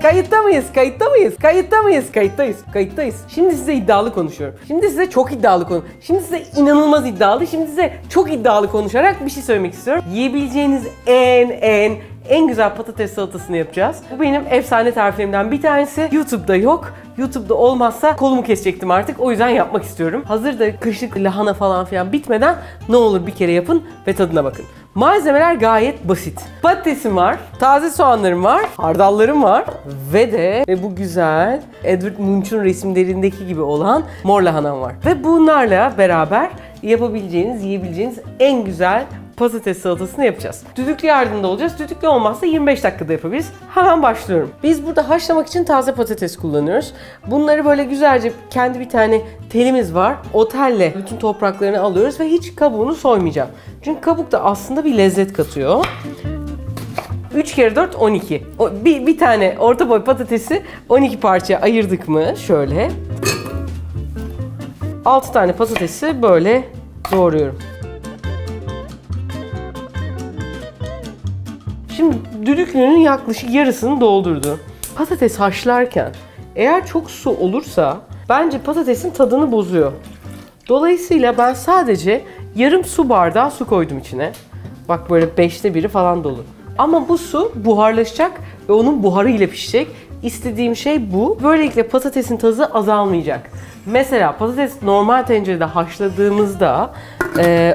Kayıtta mıyız? Kayıtta mıyız? Kayıtta mıyız? Kayıttayız. Kayıttayız. Şimdi size iddialı konuşuyorum. Şimdi size çok iddialı konuşuyorum. Şimdi size inanılmaz iddialı. Şimdi size çok iddialı konuşarak bir şey söylemek istiyorum. Yiyebileceğiniz en güzel patates salatasını yapacağız. Bu benim efsane tariflerimden bir tanesi. YouTube'da yok. YouTube'da olmazsa kolumu kesecektim artık. O yüzden yapmak istiyorum. Hazır da kışlık lahana falan filan bitmeden ne olur bir kere yapın ve tadına bakın. Malzemeler gayet basit. Patatesim var, taze soğanlarım var, hardallarım var ve bu güzel Edward Munch'un resimlerindeki gibi olan mor lahanam var. Ve bunlarla beraber yapabileceğiniz, yiyebileceğiniz en güzel patates salatasını yapacağız. Düdüklü yardımda olacağız. Düdüklü olmazsa 25 dakikada yapabiliriz. Hemen başlıyorum. Biz burada haşlamak için taze patates kullanıyoruz. Bunları böyle güzelce kendi bir tane telimiz var. O telle bütün topraklarını alıyoruz ve hiç kabuğunu soymayacağım. Çünkü kabuk da aslında bir lezzet katıyor. 3 kere 4 12. Bir tane orta boy patatesi 12 parçaya ayırdık mı şöyle. 6 tane patatesi böyle doğruyorum. Şimdi düdüklünün yaklaşık yarısını doldurdu. Patates haşlarken eğer çok su olursa bence patatesin tadını bozuyor. Dolayısıyla ben sadece yarım su bardağı su koydum içine. Bak böyle 5'te 1'i falan dolu. Ama bu su buharlaşacak ve onun buharıyla pişecek. İstediğim şey bu. Böylelikle patatesin tadı azalmayacak. Mesela patates normal tencerede haşladığımızda,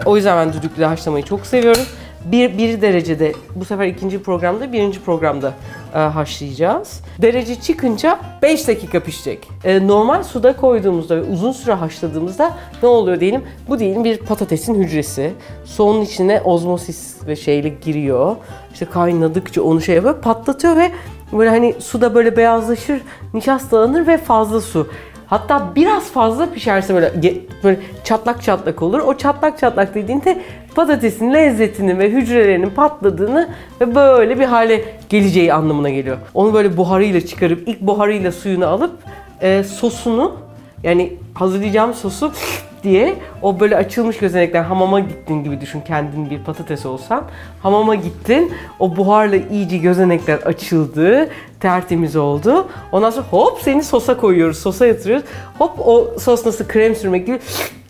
o yüzden ben düdüklüde haşlamayı çok seviyorum. Bir derecede, bu sefer ikinci programda, birinci programda haşlayacağız. Derece çıkınca 5 dakika pişecek. Normal suda koyduğumuzda ve uzun süre haşladığımızda ne oluyor diyelim? Bu diyelim bir patatesin hücresi. Sonun içine ozmosis ve şeyle giriyor. İşte kaynadıkça onu şey yapıyor, patlatıyor ve böyle hani suda böyle beyazlaşır, nişastalanır ve fazla su. Hatta biraz fazla pişerse böyle çatlak çatlak olur. O çatlak çatlak dediğinde patatesin lezzetini ve hücrelerinin patladığını ve böyle bir hale geleceği anlamına geliyor. Onu böyle buharıyla çıkarıp ilk buharıyla suyunu alıp sosunu, yani hazırlayacağım sosu diye o böyle açılmış gözenekler, hamama gittin gibi düşün, kendin bir patates olsan. Hamama gittin, o buharla iyice gözenekler açıldı, tertemiz oldu. Ondan sonra hop seni sosa koyuyoruz, sosa yatırıyoruz. Hop o sos nasıl krem sürmek gibi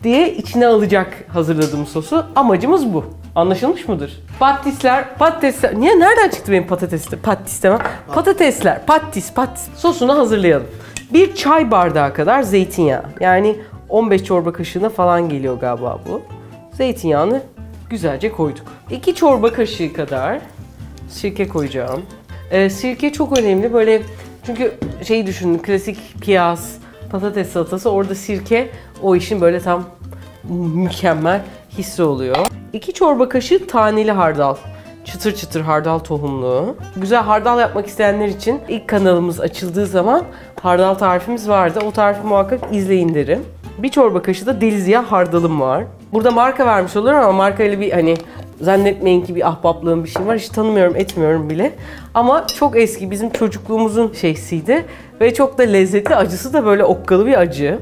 diye içine alacak hazırladığım sosu. Amacımız bu. Anlaşılmış mıdır? Patatesler. Niye, nereden çıktı benim patates demem? Patates. Sosunu hazırlayalım. Bir çay bardağı kadar zeytinyağı. Yani 15 çorba kaşığına falan geliyor galiba bu. Zeytinyağını güzelce koyduk. 2 çorba kaşığı kadar sirke koyacağım. Sirke çok önemli böyle, çünkü şeyi düşünün, klasik piyaz, patates salatası, orada sirke o işin böyle tam mükemmel hissi oluyor. 2 çorba kaşığı taneli hardal. Çıtır çıtır hardal tohumlu. Güzel hardal yapmak isteyenler için ilk kanalımız açıldığı zaman hardal tarifimiz vardı. O tarifi muhakkak izleyin derim. 1 çorba kaşığı da Delizia hardalım var. Burada marka vermiş oluyorum ama markayla bir hani zannetmeyin ki bir ahbaplığım bir şey var. Hiç tanımıyorum, etmiyorum bile. Ama çok eski, bizim çocukluğumuzun şeysiydi. Ve çok da lezzetli, acısı da böyle okkalı bir acı.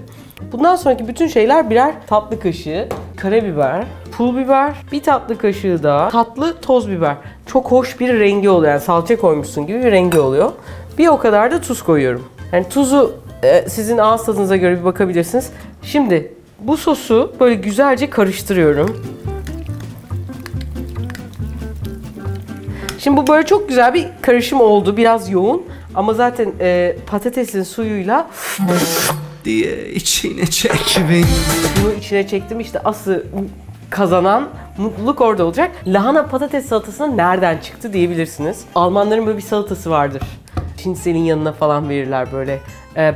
Bundan sonraki bütün şeyler birer tatlı kaşığı karabiber, pul biber, 1 tatlı kaşığı da tatlı toz biber. Çok hoş bir rengi oluyor, yani salça koymuşsun gibi bir rengi oluyor. Bir o kadar da tuz koyuyorum. Yani tuzu sizin ağız tadınıza göre bir bakabilirsiniz. Şimdi bu sosu böyle güzelce karıştırıyorum. Şimdi bu böyle çok güzel bir karışım oldu. Biraz yoğun ama zaten patatesin suyuyla diye içine çek beni. Bunu içine çektim, işte asıl kazanan mutluluk orada olacak. Lahana patates salatasına nereden çıktı diyebilirsiniz. Almanların böyle bir salatası vardır. Şinitzelin yanına falan verirler böyle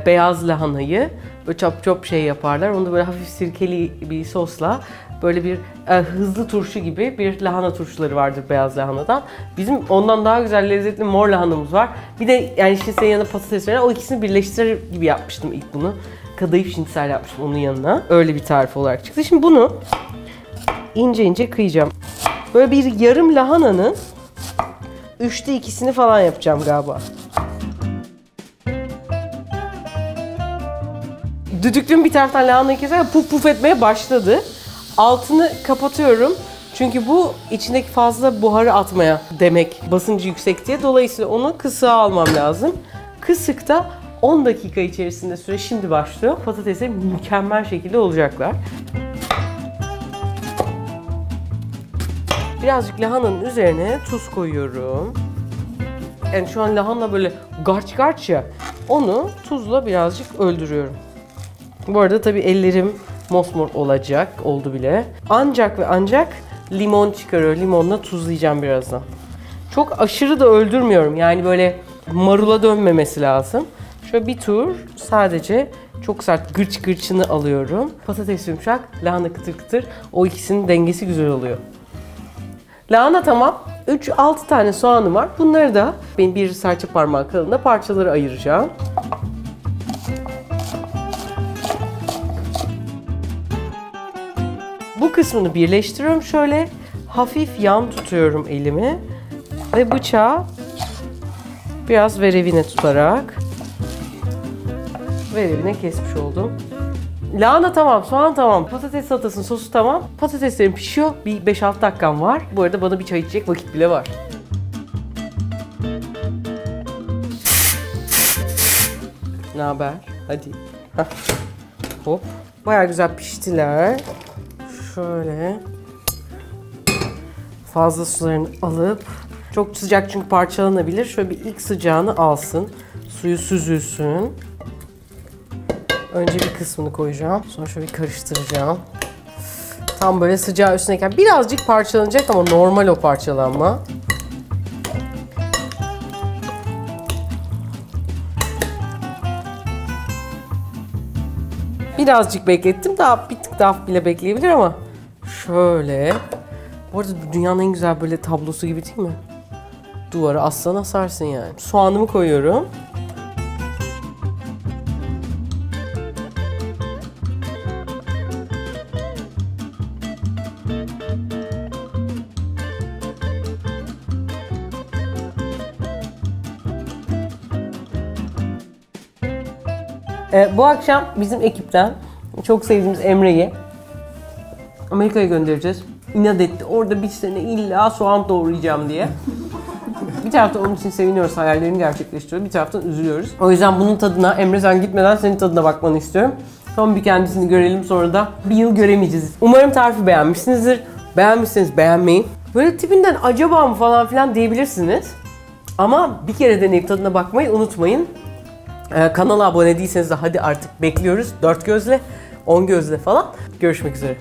beyaz lahanayı. Böyle çop şey yaparlar. Onu da böyle hafif sirkeli bir sosla böyle bir hızlı turşu gibi bir lahana turşuları vardır beyaz lahanadan. Bizim ondan daha güzel lezzetli mor lahanamız var. Bir de yani şinitzelin yanına patates verir. O ikisini birleştirir gibi yapmıştım ilk bunu. Kadayıf şinitsel yapmıştım onun yanına. Öyle bir tarif olarak çıktı. Şimdi bunu ince ince kıyacağım. Böyle bir yarım lahananın 3'te 2'sini falan yapacağım galiba. Düdüklüm bir taraftan lahanayı keserken puf puf etmeye başladı. Altını kapatıyorum. Çünkü bu içindeki fazla buharı atmaya demek, basıncı yüksek diye. Dolayısıyla onu kısığa almam lazım. Kısıkta 10 dakika içerisinde süre şimdi başlıyor. Patatesler mükemmel şekilde olacaklar. Birazcık lahananın üzerine tuz koyuyorum. Yani şu an lahana böyle garç garç ya. Onu tuzla birazcık öldürüyorum. Bu arada tabii ellerim mosmor olacak. Oldu bile. Ancak ve ancak limon çıkarıyor. Limonla tuzlayacağım birazdan. Çok aşırı da öldürmüyorum. Yani böyle marula dönmemesi lazım. Şöyle bir tur sadece çok sert gırç gırçını alıyorum. Patates yumuşak, lahana kıtır kıtır. O ikisinin dengesi güzel oluyor. Lahana tamam. 3-6 tane soğanım var. Bunları da benim bir serçe parmağı kalınlığında parçalara ayıracağım. Bu kısmını birleştiriyorum şöyle. Hafif yan tutuyorum elimi. Ve bıçağı biraz verevine tutarak verevine kesmiş oldum. Lahana tamam, soğan tamam, patates salatasının sosu tamam. Patateslerim pişiyor. Bir 5-6 dakikam var. Bu arada bana bir çay içecek vakit bile var. Ne haber? Hadi. Heh. Hop. Bayağı güzel piştiler. Şöyle. Fazla sularını alıp, çok sıcak çünkü parçalanabilir. Şöyle bir ilk sıcağını alsın. Suyu süzülsün. Önce bir kısmını koyacağım. Sonra şöyle bir karıştıracağım. Tam böyle sıcağı üstündeyken birazcık parçalanacak ama normal o parçalanma. Birazcık beklettim. Daha bir tık daha bile bekleyebilir ama şöyle. Bu arada dünyanın en güzel böyle tablosu gibi değil mi? Duvara aslan asarsın yani. Soğanımı koyuyorum. Bu akşam bizim ekipten çok sevdiğimiz Emre'yi Amerika'ya göndereceğiz. İnat etti. Orada bir sene illa soğan doğrayacağım diye. Bir taraftan onun için seviniyoruz, hayallerini gerçekleştiriyor. Bir taraftan üzülüyoruz. O yüzden bunun tadına, Emre sen gitmeden senin tadına bakmanı istiyorum. Son bir kendisini görelim, sonra da bir yıl göremeyeceğiz. Umarım tarifi beğenmişsinizdir. Beğenmişseniz beğenmeyi. Böyle tipinden acaba mı falan filan diyebilirsiniz. Ama bir kere deneyip tadına bakmayı unutmayın. Kanala abone değilseniz de hadi artık bekliyoruz. 4 gözle, 10 gözle falan. Görüşmek üzere.